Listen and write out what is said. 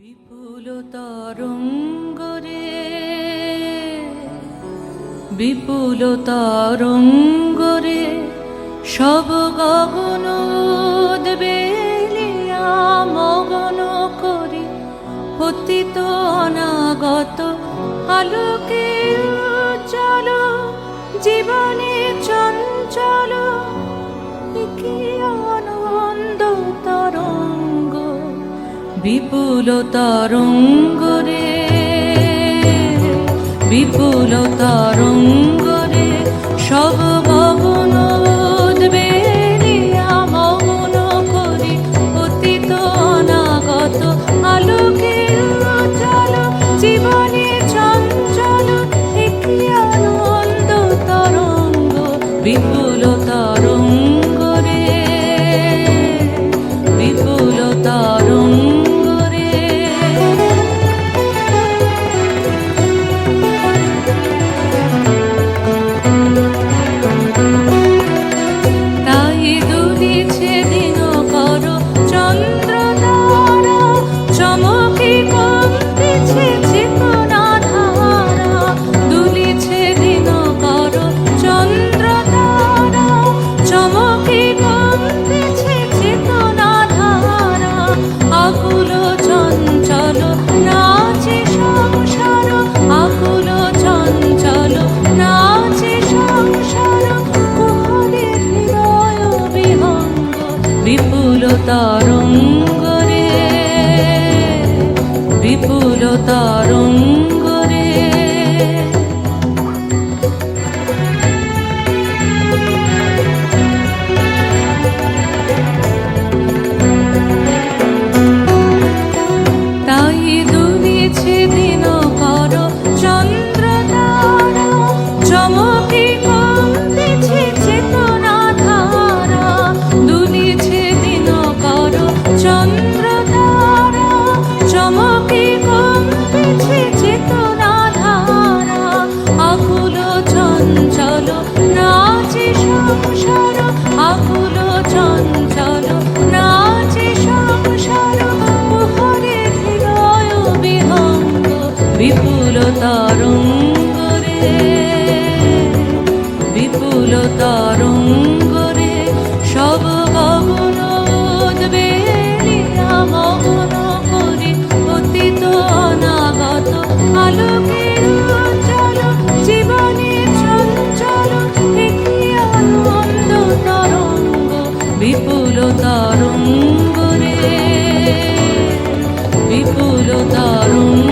বিপুল তরঙ্গরে বিপুল তরঙ্গরে সব গগন উদ্বেলিয়া মগন করি পতিত অনাগত আলোকে উজ্জ্বল জীবনে চঞ্চল কি আনন্দ তরঙ্গ বিপুল তরঙ্গরে বিপুল তরঙ্গরে সব গগন উদ্বেলিয়া মগন করি পতিত অনাগত আলোকে উজ্জ্বল জীবনে চঞ্চল কি আনন্দ তরঙ্গ বিপুল তরঙ্গরে বিপুল তরঙ্গ বিপুল তরঙ্গরে বিপুল তরঙ্গরে তাই দুলিছে দিনকর চন্দ্র তারা চমকে কমতেছে চেতনা ধারা দুলিছে চন্দ্র তারা চমকে কমতেছে চেতনা ধারা আকুল চঞ্চল নাচে সংসার আকুল চঞ্চল নাচে সংসার মুহরে হৃদয় বিহঙ্গ বিপুল তরঙ্গরে বিপুল তরঙ্গরে সব গগন উদ্বেলিয়া মগন করি পতিত অনাগত আলোকের উজ্জ্বল জীবনে চঞ্চল কি আনন্দ তরঙ্গ বিপুল তরঙ্গরে বিপুল তরঙ্গ